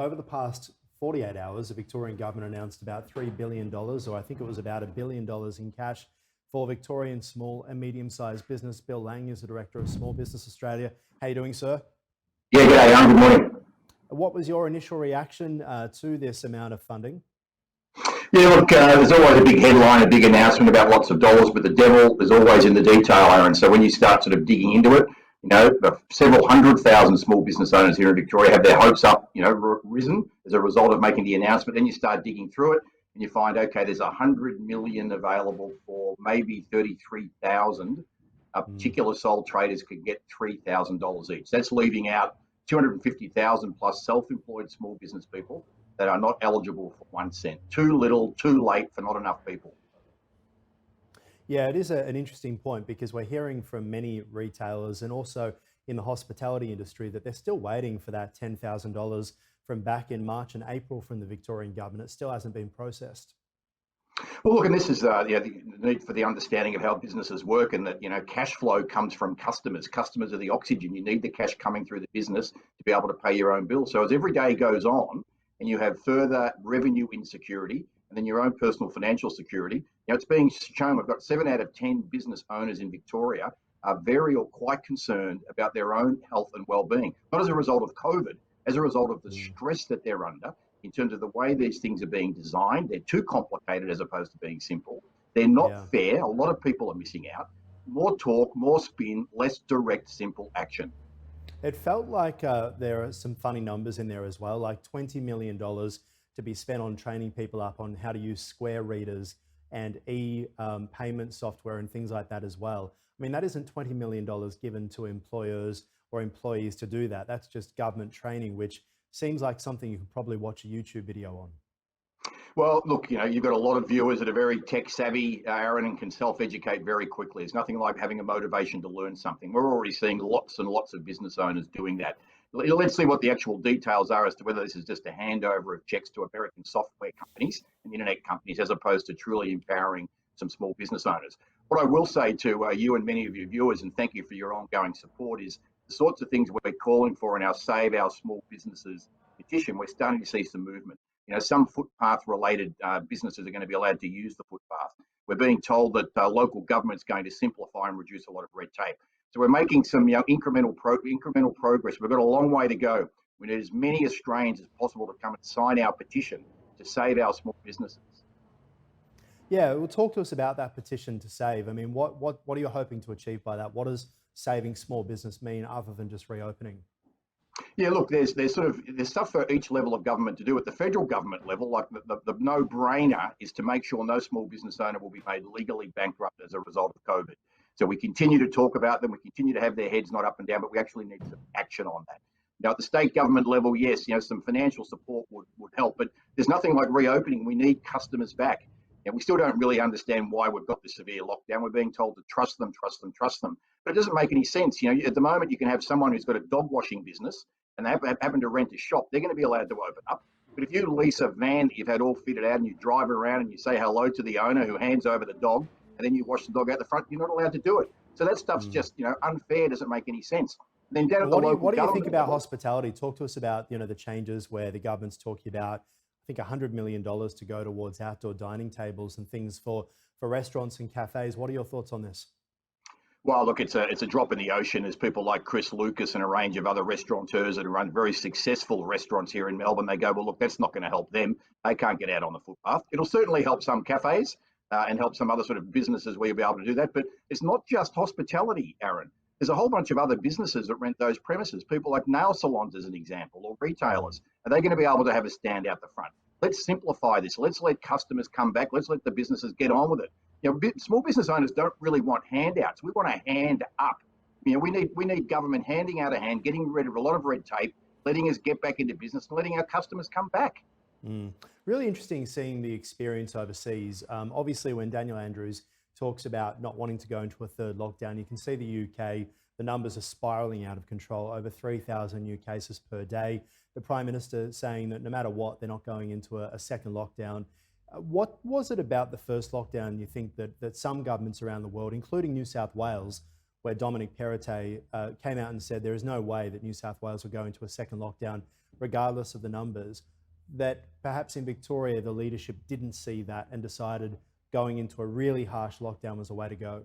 over the past 48 hours, the Victorian government announced about $3 billion, or I think it was about $1 billion in cash for Victorian small and medium-sized business. Bill Lang is the Director of Small Business Australia. How are you doing, sir? Yeah, g'day, Ahron. Good morning. What was your initial reaction to this amount of funding? Yeah, look, there's always a big headline, a big announcement about lots of dollars, but the devil is always in the detail, Ahron. So when you start sort of digging into it, several 100,000 small business owners here in Victoria have their hopes up, risen as a result of making the announcement. Then you start digging through it and you find, okay, there's 100 million available for maybe 33,000. Particular sole traders could get $3,000 each. That's leaving out 250,000 plus self-employed small business people that are not eligible for 1 cent. Too little, too late for not enough people. Yeah, it is an interesting point because we're hearing from many retailers and also in the hospitality industry that they're still waiting for that $10,000 from back in March and April from the Victorian government. It still hasn't been processed. Well, look, and this is the need for the understanding of how businesses work, and that cash flow comes from customers. Customers are the oxygen. You need the cash coming through the business to be able to pay your own bills. So as every day goes on, and you have further revenue insecurity, and then your own personal financial security, it's being shown. We've got 7 out of 10 business owners in Victoria are very or quite concerned about their own health and well-being, not as a result of COVID, as a result of the stress that they're under. In terms of the way these things are being designed, they're too complicated as opposed to being simple. They're not fair. A lot of people are missing out. More talk, more spin, less direct, simple action. It felt like there are some funny numbers in there as well, like $20 million to be spent on training people up on how to use Square readers and payment software and things like that as well. I mean, that isn't $20 million given to employers or employees to do that. That's just government training, which seems like something you could probably watch a YouTube video on. Well, look, you've got a lot of viewers that are very tech savvy, Ahron, and can self-educate very quickly. It's nothing like having a motivation to learn something. We're already seeing lots and lots of business owners doing that. Let's see what the actual details are as to whether this is just a handover of checks to American software companies and internet companies, as opposed to truly empowering some small business owners. What I will say to you and many of your viewers, and thank you for your ongoing support, is the sorts of things we're calling for in our Save Our Small Businesses petition. We're starting to see some movement. Some footpath-related businesses are going to be allowed to use the footpath. We're being told that local government's going to simplify and reduce a lot of red tape. So we're making some incremental progress. We've got a long way to go. We need as many Australians as possible to come and sign our petition to save our small businesses. Yeah, well, talk to us about that petition to save. I mean, what are you hoping to achieve by that? What does saving small business mean other than just reopening? Yeah, look, there's stuff for each level of government to do. At the federal government level, like the no-brainer is to make sure no small business owner will be made legally bankrupt as a result of COVID. So we continue to talk about them, we continue to have their heads not up and down, but we actually need some action on that. Now, at the state government level, yes, some financial support would help, but there's nothing like reopening. We need customers back. And we still don't really understand why we've got this severe lockdown. We're being told to trust them. But it doesn't make any sense. At the moment, you can have someone who's got a dog washing business and they happen to rent a shop. They're going to be allowed to open up. But if you lease a van that you've had all fitted out and you drive around and you say hello to the owner who hands over the dog and then you wash the dog out the front, you're not allowed to do it. So that stuff's just, unfair, doesn't make any sense. And then down at the local what do you think about level, hospitality? Talk to us about, the changes where the government's talking about, I think $100 million to go towards outdoor dining tables and things for restaurants and cafes. What are your thoughts on this? Well, look, it's a drop in the ocean. There's people like Chris Lucas and a range of other restaurateurs that run very successful restaurants here in Melbourne. They go, well, look, that's not going to help them. They can't get out on the footpath. It'll certainly help some cafes and help some other sort of businesses where you'll be able to do that. But it's not just hospitality, Ahron. There's a whole bunch of other businesses that rent those premises. People like nail salons, as an example, or retailers. Are they going to be able to have a stand out the front? Let's simplify this. Let's let customers come back. Let's let the businesses get on with it. Small business owners don't really want handouts. We want a hand up. We need government handing out a hand, getting rid of a lot of red tape, letting us get back into business, and letting our customers come back. Really interesting seeing the experience overseas. Obviously, when Daniel Andrews talks about not wanting to go into a third lockdown, you can see the UK, the numbers are spiraling out of control, over 3,000 new cases per day. The Prime Minister saying that no matter what, they're not going into a second lockdown. What was it about the first lockdown you think that some governments around the world, including New South Wales, where Dominic Perrottet came out and said there is no way that New South Wales will go into a second lockdown regardless of the numbers, that perhaps in Victoria, the leadership didn't see that and decided going into a really harsh lockdown was the way to go?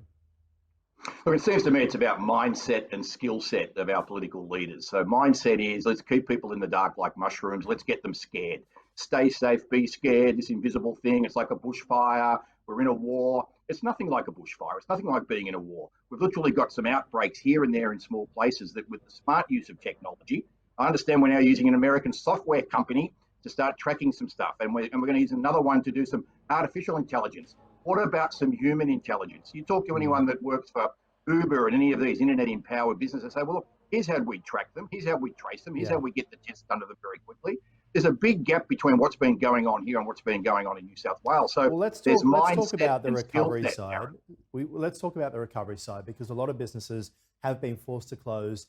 Look, it seems to me it's about mindset and skill set of our political leaders. So mindset is let's keep people in the dark like mushrooms. Let's get them scared. Stay safe, be scared. This invisible thing, it's like a bushfire. We're in a war. It's nothing like a bushfire. It's nothing like being in a war. We've literally got some outbreaks here and there in small places that with the smart use of technology, I understand we're now using an American software company to start tracking some stuff. And we're going to use another one to do some artificial intelligence. What about some human intelligence? You talk to anyone that works for Uber and any of these internet-empowered businesses, say, well, look, here's how we track them. Here's how we trace them. Here's how we get the tests done to them very quickly. There's a big gap between what's been going on here and what's been going on in New South Wales. So well, let's talk about the recovery side. Let's talk about the recovery side, because a lot of businesses have been forced to close.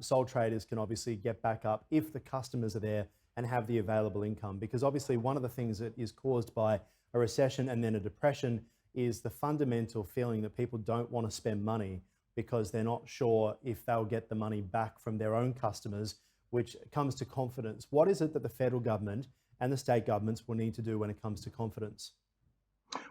Sole traders can obviously get back up if the customers are there and have the available income, because obviously one of the things that is caused by a recession and then a depression is the fundamental feeling that people don't want to spend money because they're not sure if they'll get the money back from their own customers, which comes to confidence. What is it that the federal government and the state governments will need to do when it comes to confidence?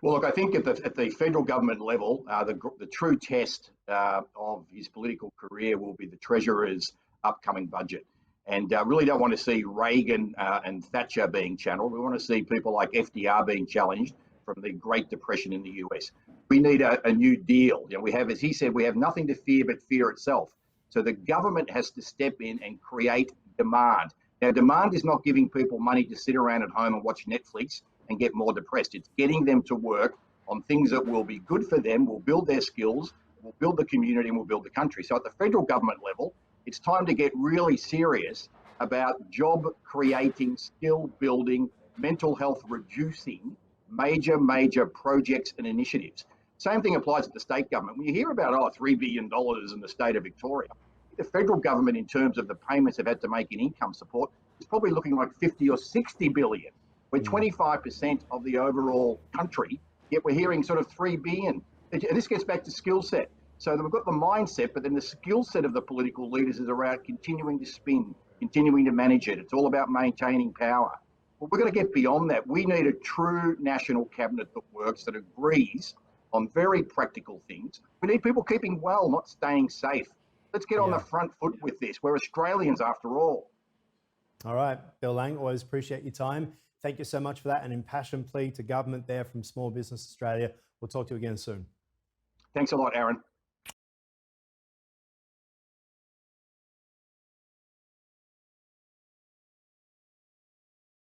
Well, look, I think at the federal government level, the true test of his political career will be the Treasurer's upcoming budget. And really don't want to see Reagan and Thatcher being channeled. We want to see people like FDR being challenged from the Great Depression in the US. We need a new deal. You know, we have, as he said, we have nothing to fear but fear itself. So the government has to step in and create demand. Now, demand is not giving people money to sit around at home and watch Netflix and get more depressed. It's getting them to work on things that will be good for them, will build their skills, will build the community, and will build the country. So at the federal government level, it's time to get really serious about job creating, skill building, mental health reducing major projects and initiatives. Same thing applies at the state government. When you hear about, $3 billion in the state of Victoria, the federal government, in terms of the payments they've had to make in income support, is probably looking like 50 or 60 billion. We're 25% of the overall country, yet we're hearing sort of 3 billion. And this gets back to skill set. So we've got the mindset, but then the skill set of the political leaders is around continuing to spin, continuing to manage it. It's all about maintaining power. Well, we're going to get beyond that. We need a true national cabinet that works, that agrees on very practical things. We need people keeping well, not staying safe. Let's get on the front foot with this. We're Australians after all. All right, Bill Lang, always appreciate your time. Thank you so much for that. An impassioned plea to government there from Small Business Australia. We'll talk to you again soon. Thanks a lot, Aaron.